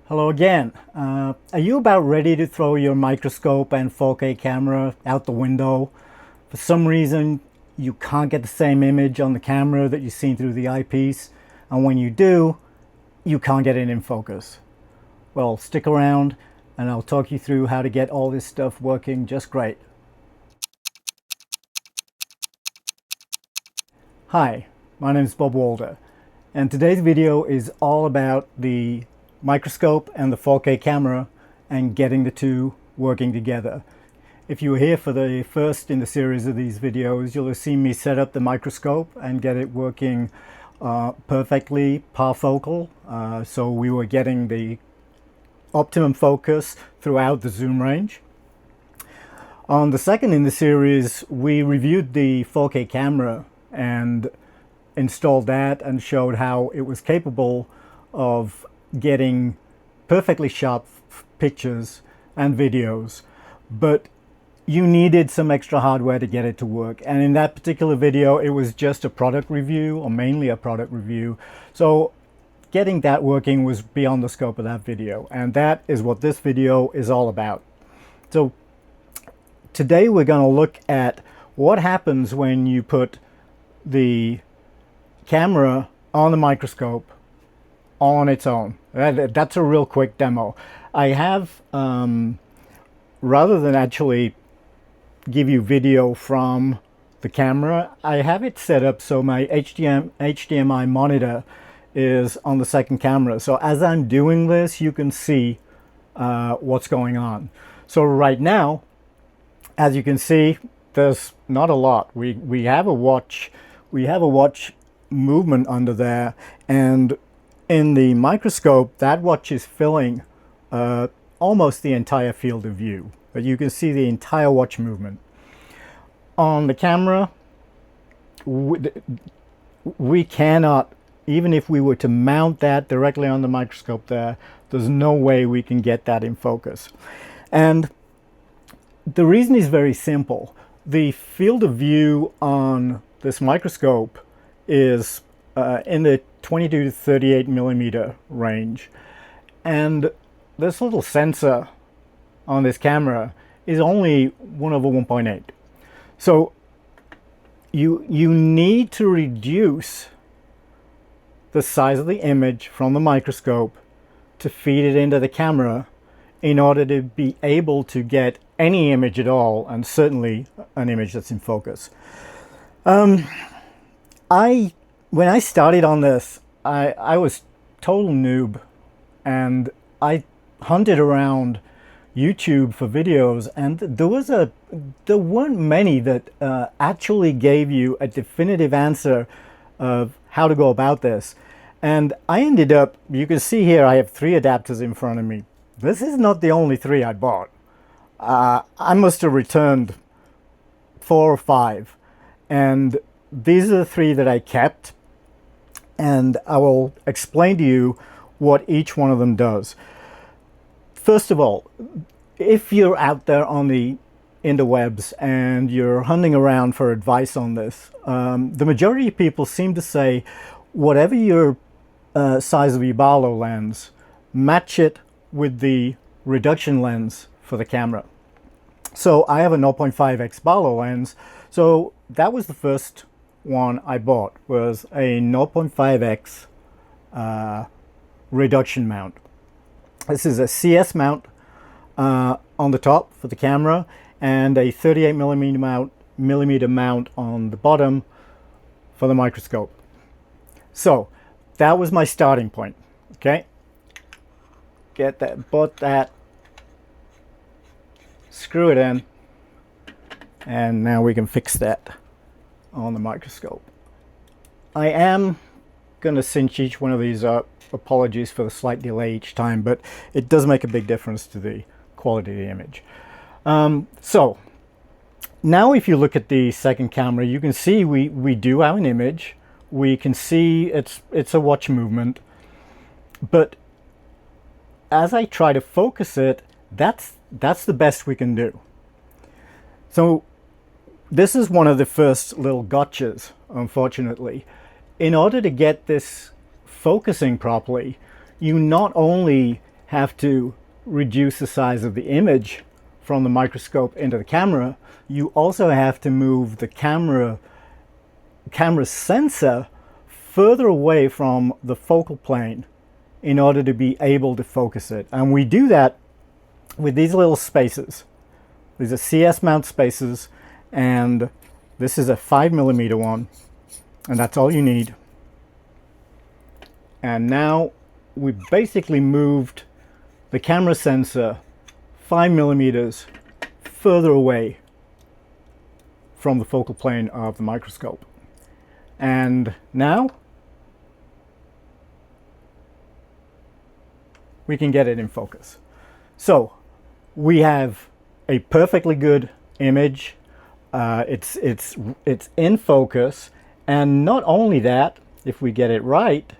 Hello again. Are you about ready to throw your microscope and 4K camera out the window? For some reason, you can't get the same image on the camera that you've seen through the eyepiece, and when you do, you can't get it in focus. Well, stick around and I'll talk you through how to get all this stuff working just great. Hi, my name is Bob Walder, and today's video is all about the microscope and the 4K camera and getting the two working together. If you were here for the first in the series of these videos, you'll have seen me set up the microscope and get it working perfectly parfocal. So we were getting the optimum focus throughout the zoom range. On the second in the series, we reviewed the 4K camera and installed that and showed how it was capable of getting perfectly sharp pictures and videos, but you needed some extra hardware to get it to work. And in that particular video, it was just a product review, or mainly a product review. So getting that working was beyond the scope of that video, and that is what this video is all about. So today we're going to look at what happens when you put the camera on the microscope on its own. That's a real quick demo. I have, rather than actually give you video from the camera, I have it set up so my HDMI monitor is on the second camera. So as I'm doing this, you can see what's going on. So right now, as you can see, there's not a lot. We have a watch movement under there, and in the microscope, that watch is filling almost the entire field of view, but you can see the entire watch movement. On the camera, we cannot, even if we were to mount that directly on the microscope there's no way we can get that in focus. And the reason is very simple. The field of view on this microscope is in the 22 to 38 millimeter range, and this little sensor on this camera is only 1/1.8. So you need to reduce the size of the image from the microscope to feed it into the camera in order to be able to get any image at all, and certainly an image that's in focus. When I started on this, I was total noob, and I hunted around YouTube for videos, and there weren't many that actually gave you a definitive answer of how to go about this. And I ended up, you can see here, I have 3 adapters in front of me. This is not the only 3 I bought. I must have returned 4 or 5, and these are the 3 that I kept, and I will explain to you what each one of them does. First of all, if you're out there on the interwebs and you're hunting around for advice on this, the majority of people seem to say, whatever your size of your Barlow lens, match it with the reduction lens for the camera. So I have a 0.5x Barlow lens, so that was the first one I bought, was a 0.5x reduction mount. This is a CS mount on the top for the camera, and a 38 millimeter mount on the bottom for the microscope. So that was my starting point. Okay, get that, bought that, screw it in, and now we can fix that on the microscope. I am going to cinch each one of these up. Apologies for the slight delay each time, but it does make a big difference to the quality of the image. So now if you look at the second camera, you can see we do have an image. We can see it's a watch movement, but as I try to focus it, that's the best we can do. So this is one of the first little gotchas, unfortunately. In order to get this focusing properly, you not only have to reduce the size of the image from the microscope into the camera, you also have to move the camera sensor further away from the focal plane in order to be able to focus it. And we do that with these little spacers. These are CS mount spacers, and this is a 5mm one, and that's all you need. And now we basically moved the camera sensor 5mm further away from the focal plane of the microscope. And now we can get it in focus. So we have a perfectly good image. It's in focus, and not only that, if we get it right,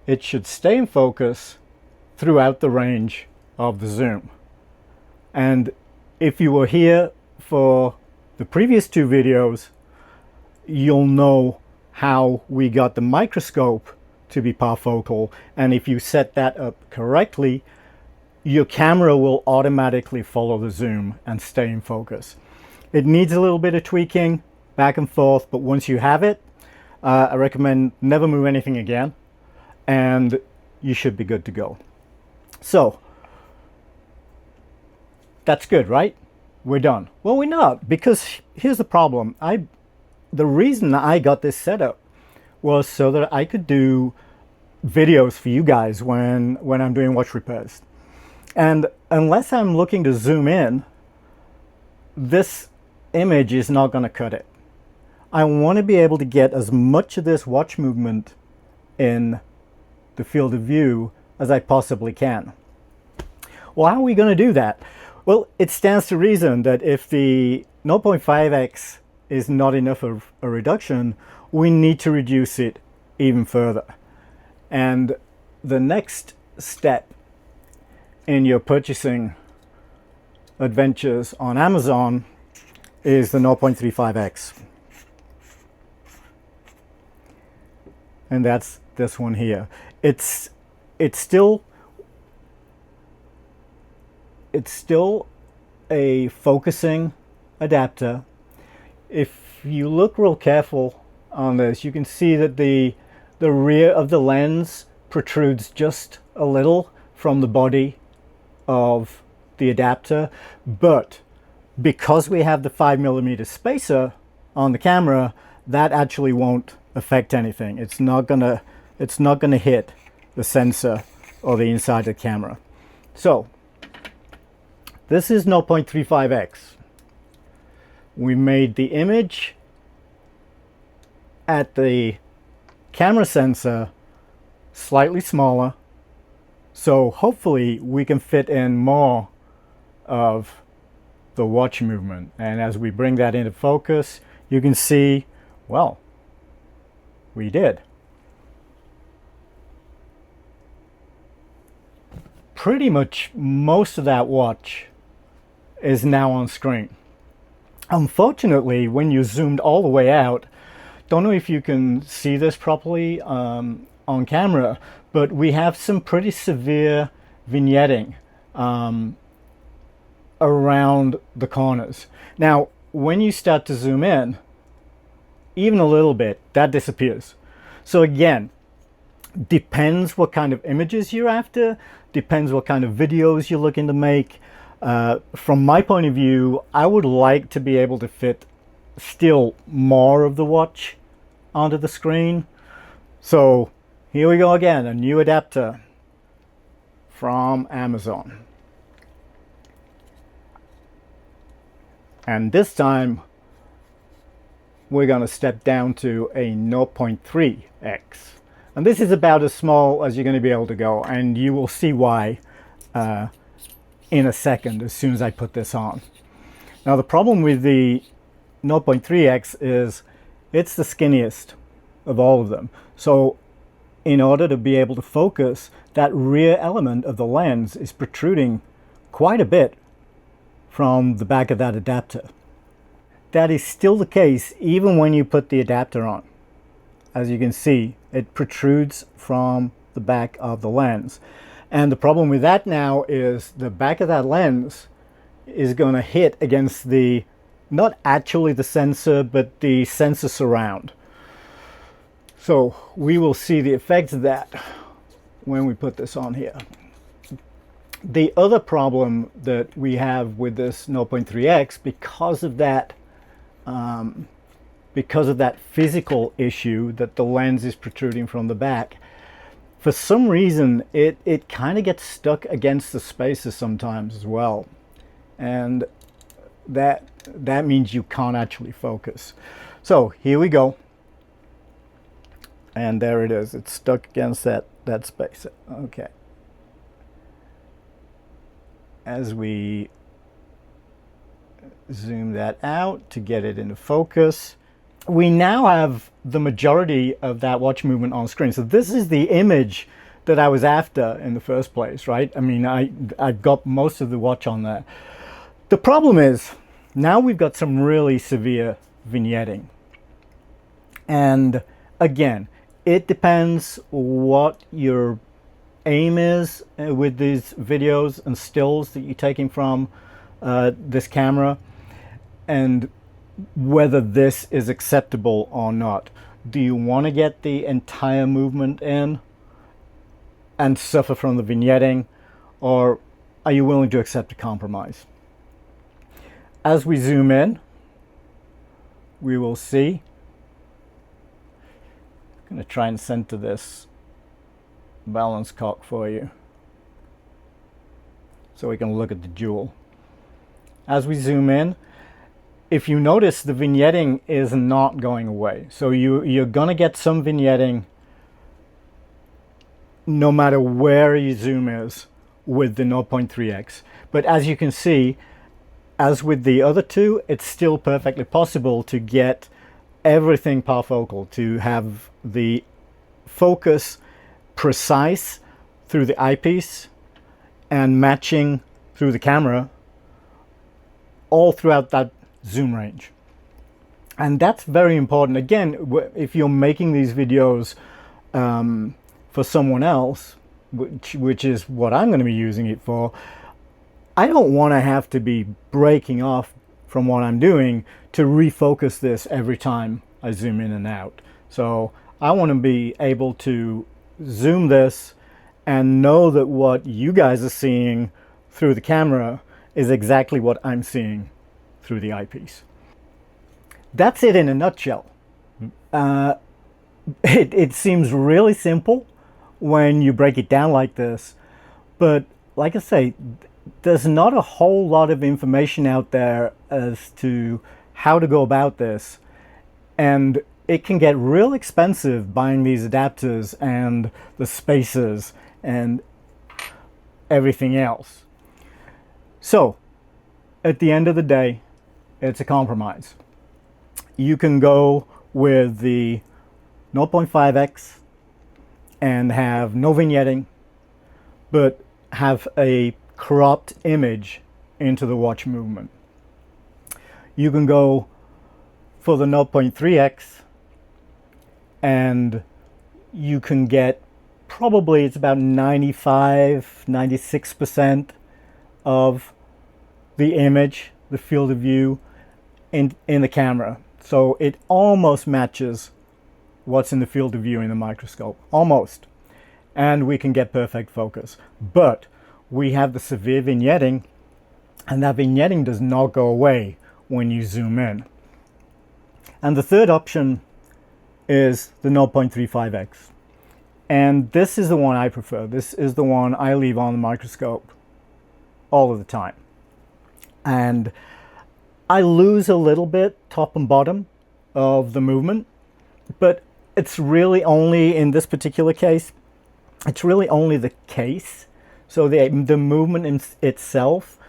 it should stay in focus throughout the range of the zoom. And if you were here for the previous two videos, you'll know how we got the microscope to be parfocal, and if you set that up correctly, your camera will automatically follow the zoom and stay in focus. It needs a little bit of tweaking back and forth, but once you have it, I recommend never move anything again, and you should be good to go. So that's good, right? We're done. Well, we're not, because here's the problem. The reason I got this set up was so that I could do videos for you guys when I'm doing watch repairs. And unless I'm looking to zoom in, this image is not going to cut it. I want to be able to get as much of this watch movement in the field of view as I possibly can. Well, how are we going to do that? Well, it stands to reason that if the 0.5x is not enough of a reduction, we need to reduce it even further. And the next step in your purchasing adventures on Amazon is the 0.35x. And that's this one here. It's still a focusing adapter. If you look real careful on this, you can see that the rear of the lens protrudes just a little from the body of the adapter, but because we have the 5mm spacer on the camera, that actually won't affect anything. It's not gonna hit the sensor or the inside of the camera. So this is 0.35x. We made the image at the camera sensor slightly smaller, so hopefully we can fit in more of the watch movement. And as we bring that into focus, you can see, well, we did. Pretty much most of that watch is now on screen. Unfortunately, when you zoomed all the way out, don't know if you can see this properly on camera, but we have some pretty severe vignetting around the corners. Now, when you start to zoom in, even a little bit, that disappears. So again, depends what kind of images you're after, depends what kind of videos you're looking to make. From my point of view, I would like to be able to fit still more of the watch onto the screen. So here we go again, a new adapter from Amazon. And this time we're going to step down to a 0.3x. And this is about as small as you're going to be able to go, and you will see why in a second as soon as I put this on. Now the problem with the 0.3x is it's the skinniest of all of them. So in order to be able to focus, that rear element of the lens is protruding quite a bit from the back of that adapter. That is still the case even when you put the adapter on. As you can see, it protrudes from the back of the lens. And the problem with that now is the back of that lens is going to hit against the, not actually the sensor, but the sensor surround. So we will see the effects of that when we put this on here. The other problem that we have with this 0.3x, because of that physical issue that the lens is protruding from the back, for some reason it kind of gets stuck against the spacers sometimes as well, and that means you can't actually focus. So here we go, and there it is. It's stuck against that spacer. Okay. As we zoom that out to get it into focus, we now have the majority of that watch movement on screen. So this is the image that I was after in the first place, right? I mean, I've got most of the watch on there. The problem is, now we've got some really severe vignetting. And again, it depends what your aim is with these videos and stills that you're taking from this camera, and whether this is acceptable or not. Do you want to get the entire movement in and suffer from the vignetting, or are you willing to accept a compromise? As we zoom in, we will see. I'm going to try and center this balance cock for you so we can look at the jewel. As we zoom in, if you notice, the vignetting is not going away. So you're going to get some vignetting no matter where your zoom is with the 0.3x. But as you can see, as with the other two, it's still perfectly possible to get everything parfocal, to have the focus precise through the eyepiece and matching through the camera all throughout that zoom range. And that's very important. Again, if you're making these videos for someone else, which is what I'm going to be using it for, I don't want to have to be breaking off from what I'm doing to refocus this every time I zoom in and out. So I want to be able to zoom this and know that what you guys are seeing through the camera is exactly what I'm seeing through the eyepiece. That's it in a nutshell. It seems really simple when you break it down like this, but like I say, there's not a whole lot of information out there as to how to go about this, and it can get real expensive buying these adapters and the spacers and everything else. So at the end of the day, it's a compromise. You can go with the 0.5x and have no vignetting, but have a cropped image into the watch movement. You can go for the 0.3x and you can get, probably it's about 95–96% of the image, the field of view in the camera. So it almost matches what's in the field of view in the microscope, almost. And we can get perfect focus. But we have the severe vignetting, and that vignetting does not go away when you zoom in. And the third option is the 0.35x. And this is the one I prefer. This is the one I leave on the microscope all of the time. And I lose a little bit top and bottom of the movement, but it's really only, in this particular case, it's really only the case. So the movement itself,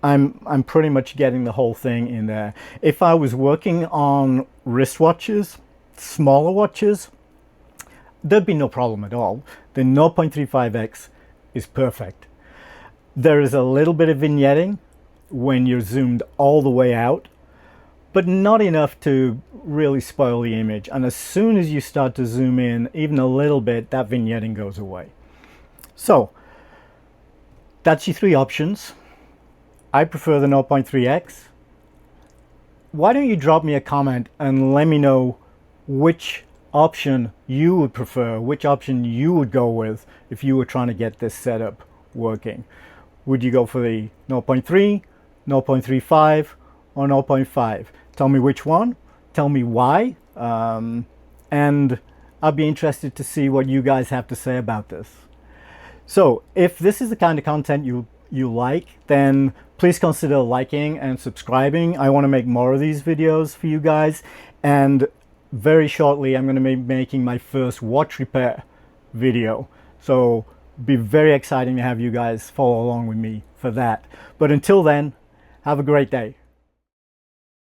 I'm pretty much getting the whole thing in there. If I was working on wristwatches, smaller watches, there'd be no problem at all. The 0.35x is perfect. There is a little bit of vignetting when you're zoomed all the way out, but not enough to really spoil the image. And as soon as you start to zoom in even a little bit, that vignetting goes away. So that's your three options. I prefer the 0.3x. Why don't you drop me a comment and let me know which option you would prefer, which option you would go with if you were trying to get this setup working. Would you go for the 0.3, 0.35, or 0.5? Tell me which one, tell me why, and I'll be interested to see what you guys have to say about this. So if this is the kind of content you like, then please consider liking and subscribing. I want to make more of these videos for you guys, and very shortly I'm going to be making my first watch repair video, so be very exciting to have you guys follow along with me for that. But until then, have a great day.